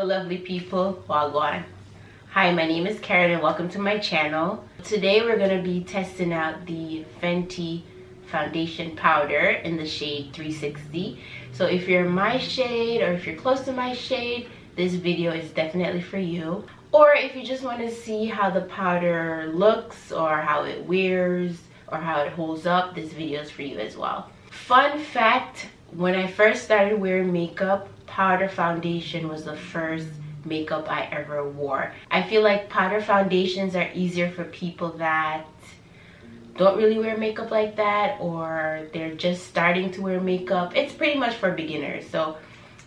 lovely people. Wagwan. Hi, my name is Karen and welcome to my channel. Today we're going to be testing out the Fenty foundation powder in the shade 360. So if you're my shade or if you're close to my shade, this video is definitely for you. Or if you just want to see how the powder looks or how it wears or how it holds up, this video is for you as well. Fun fact, when I first started wearing makeup, powder foundation was the first makeup I ever wore. I feel like powder foundations are easier for people that don't really wear makeup like that, or they're just starting to wear makeup. It's pretty much for beginners. So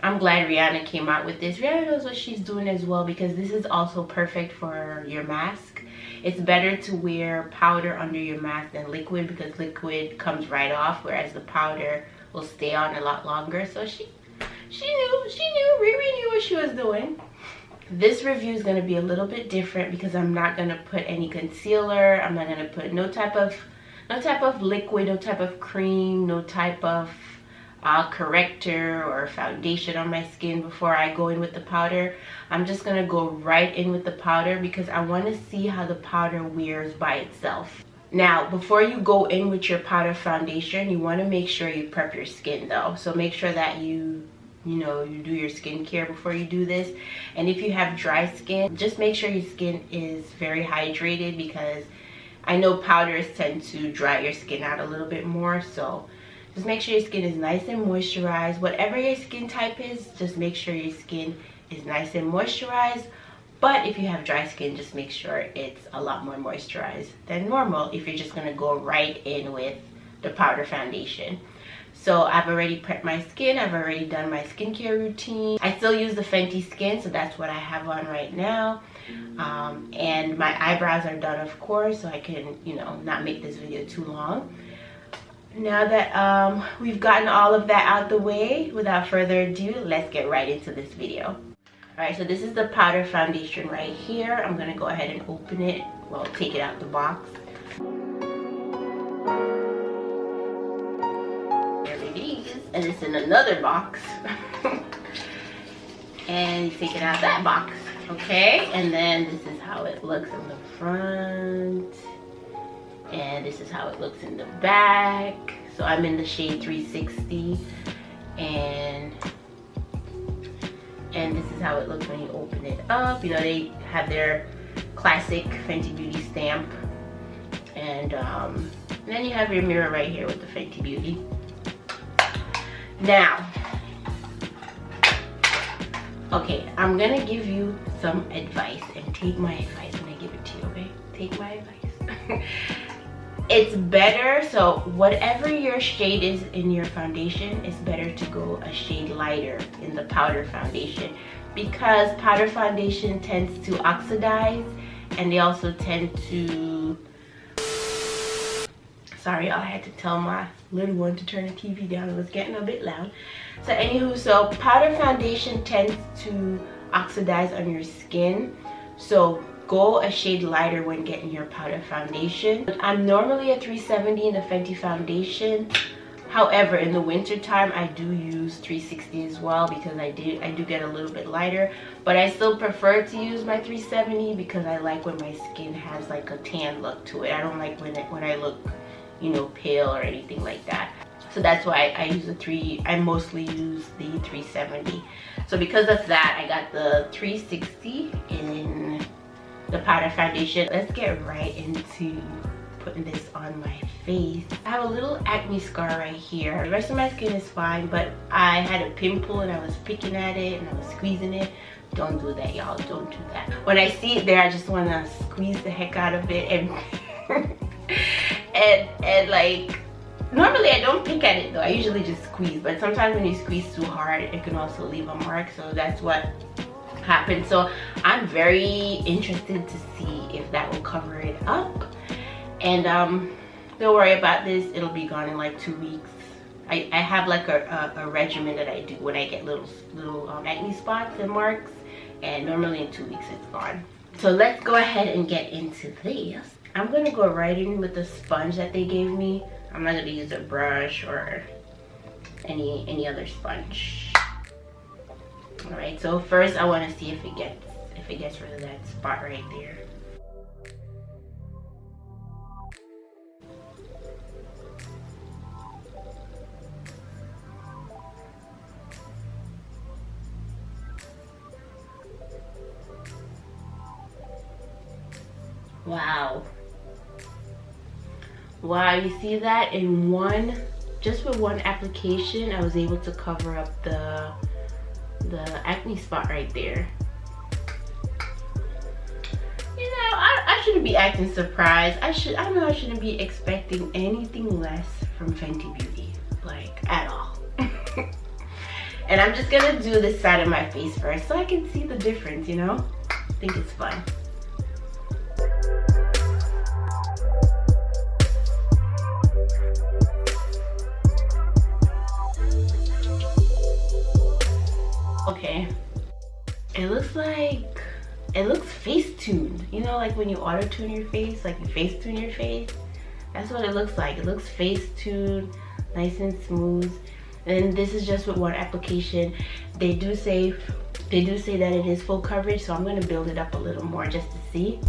I'm glad Rihanna came out with this. Rihanna knows what she's doing as well, because this is also perfect for your mask. It's better to wear powder under your mask than liquid, because liquid comes right off, whereas the powder will stay on a lot longer. So she knew, Riri knew what she was doing. This review is going to be a little bit different because I'm not going to put any concealer. I'm not going to put no type of liquid, no type of cream, no type of corrector or foundation on my skin before I go in with the powder. I'm just going to go right in with the powder because I want to see how the powder wears by itself. Now, before you go in with your powder foundation, you want to make sure you prep your skin though. So make sure that you do your skincare before you do this. And if you have dry skin, just make sure your skin is very hydrated, because I know powders tend to dry your skin out a little bit more. So just make sure your skin is nice and moisturized. Whatever your skin type is, just make sure your skin is nice and moisturized. But if you have dry skin, just make sure it's a lot more moisturized than normal if you're just going to go right in with the powder foundation. So I've already prepped my skin. I've already done my skincare routine. I still use the Fenty skin, so that's what I have on right now. And my eyebrows are done, of course, so I can, not make this video too long. Now that we've gotten all of that out the way, without further ado, let's get right into this video. Alright, so this is the powder foundation right here. I'm going to go ahead and open it. Well, take it out the box. And it's in another box. And you take it out that box, okay? And then this is how it looks in the front, and this is how it looks in the back. So I'm in the shade 360, and this is how it looks when you open it up. They have their classic Fenty Beauty stamp, and then you have your mirror right here with the Fenty Beauty. Now, okay, I'm gonna give you some advice, and take my advice when I give it to you, okay? Take my advice. It's better, so whatever your shade is in your foundation, it's better to go a shade lighter in the powder foundation, because powder foundation tends to oxidize, and they also tend to... Sorry, I had to tell my little one to turn the TV down. It was getting a bit loud. So anywho, so powder foundation tends to oxidize on your skin. So go a shade lighter when getting your powder foundation. I'm normally a 370 in the Fenty foundation. However, in the winter time, I do use 360 as well, because I do get a little bit lighter. But I still prefer to use my 370 because I like when my skin has like a tan look to it. I don't like when I look pale or anything like that. So that's why I mostly use the 370. So because of that, I got the 360 in the powder foundation. Let's get right into putting this on my face. I have a little acne scar right here. The rest of my skin is fine, but I had a pimple and I was picking at it and I was squeezing it. Don't do that, y'all. Don't do that. When I see it there, I just want to squeeze the heck out of it and and like, normally I don't pick at it though. I usually just squeeze, but sometimes when you squeeze too hard, it can also leave a mark. So that's what happened. So I'm very interested to see if that will cover it up. And don't worry about this, it'll be gone in like 2 weeks. I have like a regimen that I do when I get little acne spots and marks, and normally in 2 weeks it's gone. So let's go ahead and get into this. I'm gonna go right in with the sponge that they gave me. I'm not gonna use a brush or any other sponge. All right, so first I want to see if it gets rid of that spot right there. Wow. Wow, you see that in just with one application, I was able to cover up the acne spot right there. You know, I shouldn't be acting surprised. I know I shouldn't be expecting anything less from Fenty Beauty, like at all. And I'm just gonna do this side of my face first so I can see the difference, you know? I think it's fun. Okay, it looks face tuned, you know, like when you auto tune your face, like you face tune your face. That's what it looks like. It looks face tuned, nice and smooth. And this is just with one application. They do say that it is full coverage, so I'm going to build it up a little more just to see.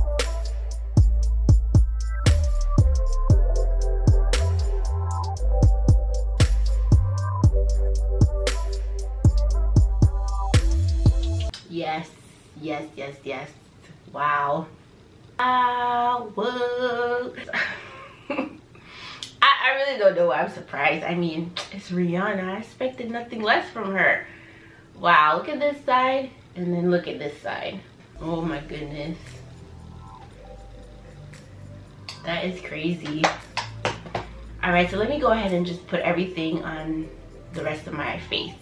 Yes, yes, yes, yes. Wow. Whoa. I really don't know why I'm surprised. I mean, it's Rihanna. I expected nothing less from her. Wow, look at this side and then look at this side. Oh my goodness. That is crazy. All right, so let me go ahead and just put everything on the rest of my face.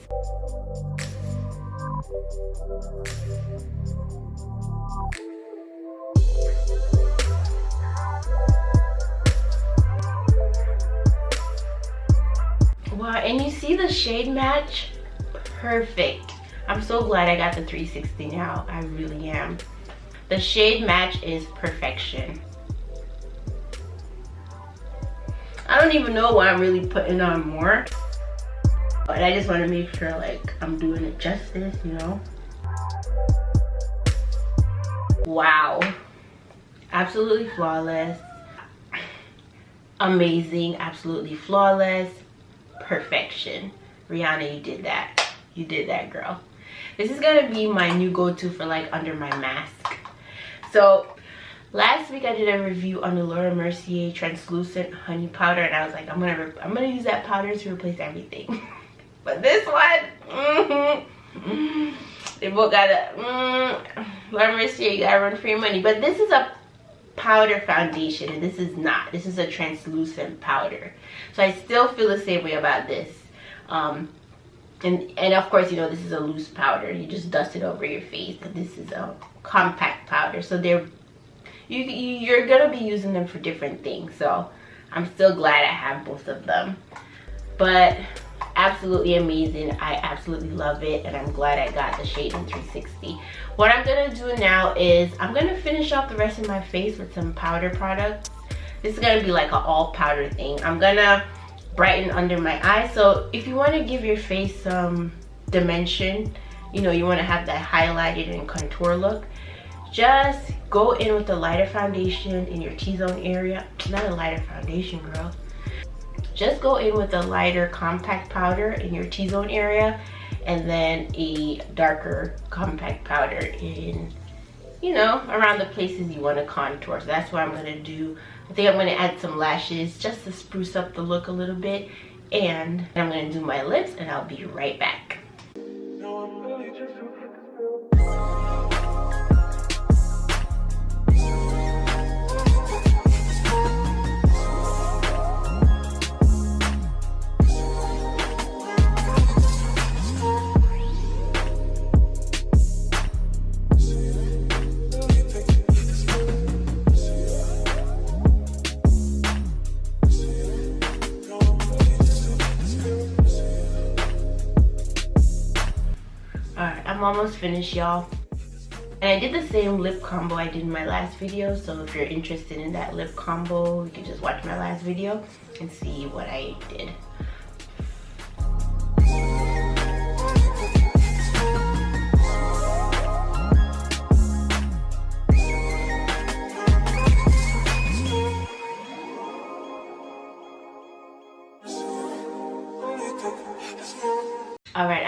Wow, and you see the shade match? Perfect. I'm so glad I got the 360 now. I really am. The shade match is perfection. I don't even know why I'm really putting on more, but I just want to make sure like I'm doing it justice, you know? Wow. Absolutely flawless. Amazing. Absolutely flawless. Perfection. Rihanna, you did that. You did that, girl. This is gonna be my new go-to for like under my mask. So last week I did a review on the Laura Mercier translucent honey powder, and I was like, I'm gonna use that powder to replace everything. But this one, they both got a Laura Mercier, you gotta run for your money. But this is a powder foundation, and this is not. This is a translucent powder. So I still feel the same way about this. And of course, you know, this is a loose powder. You just dust it over your face. And this is a compact powder. So you're gonna be using them for different things. So I'm still glad I have both of them. But absolutely amazing. I absolutely love it, and I'm glad I got the shade in 360. What I'm gonna do now is I'm gonna finish off the rest of my face with some powder products. This is gonna be like an all powder thing. I'm gonna brighten under my eyes. So if you want to give your face some dimension, you know, you want to have that highlighted and contour look, just go in with a lighter foundation in your T-zone area. Not a lighter foundation, girl. Just go in with a lighter compact powder in your T-zone area, and then a darker compact powder in, you know, around the places you want to contour. So that's what I'm going to do. I think I'm going to add some lashes just to spruce up the look a little bit, and I'm going to do my lips, and I'll be right back. I'm almost finished, y'all, and I did the same lip combo I did in my last video. So if you're interested in that lip combo, you can just watch my last video and see what I did.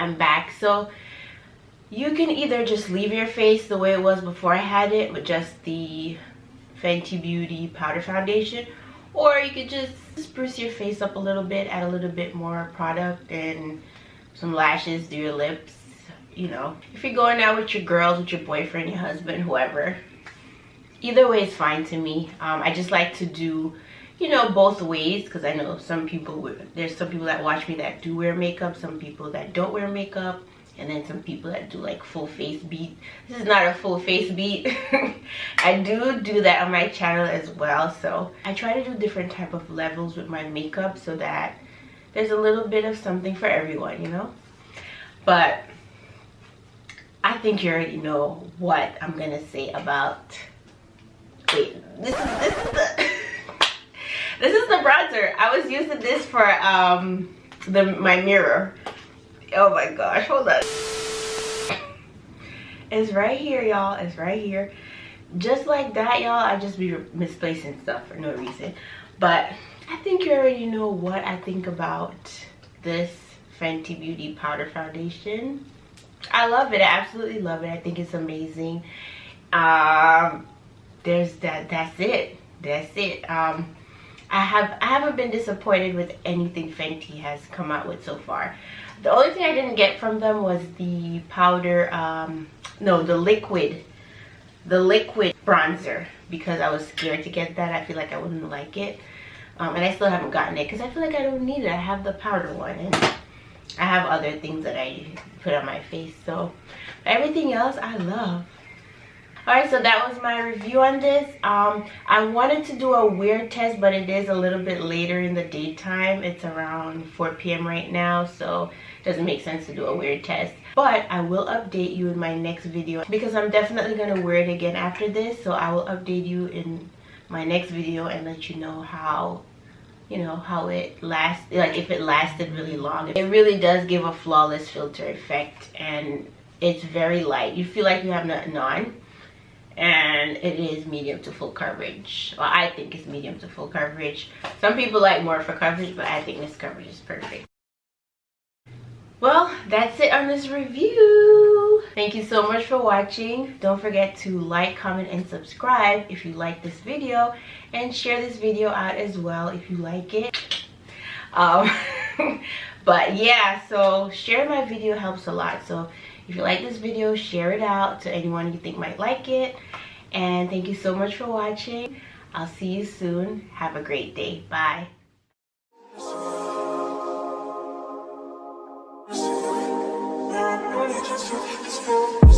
I'm back. So you can either just leave your face the way it was before I had it with just the Fenty Beauty powder foundation, or you could just spruce your face up a little bit, add a little bit more product and some lashes, do your lips. You know, if you're going out with your girls, with your boyfriend, your husband, whoever, either way is fine to me. I just like to do, you know, both ways, because I know some people, there's some people that watch me that do wear makeup, some people that don't wear makeup, and then some people that do like full face beat. This is not a full face beat. I do that on my channel as well. So I try to do different type of levels with my makeup so that there's a little bit of something for everyone, you know. But I think you already know what I'm gonna say about, wait, this is the this is the bronzer. I was using this for my mirror. Oh my gosh, hold on. It's right here, y'all. It's right here. Just like that, y'all. I just be misplacing stuff for no reason. But I think you already know what I think about this Fenty Beauty powder foundation. I love it. I absolutely love it. I think it's amazing. There's that's it. I haven't been disappointed with anything Fenty has come out with so far. The only thing I didn't get from them was the powder, no, the liquid bronzer, because I was scared to get that. I feel like I wouldn't like it. And I still haven't gotten it because I feel like I don't need it. I have the powder one, and I have other things that I put on my face. So everything else I love. Alright, so that was my review on this. I wanted to do a weird test, but it is a little bit later in the daytime. It's around 4 p.m. right now, so it doesn't make sense to do a weird test. But I will update you in my next video, because I'm definitely going to wear it again after this. So I will update you in my next video and let you know how, you know, how it lasts, like if it lasted really long. It really does give a flawless filter effect, and it's very light. You feel like you have nothing on. And it is medium to full coverage. Well, I think it's medium to full coverage. Some people like more for coverage, but I think this coverage is perfect. Well, that's it on this review. Thank you so much for watching. Don't forget to like, comment, and subscribe if you like this video, and share this video out as well if you like it. But yeah, so sharing my video helps a lot. So if you like this video, share it out to anyone you think might like it. And thank you so much for watching. I'll see you soon. Have a great day. Bye. Just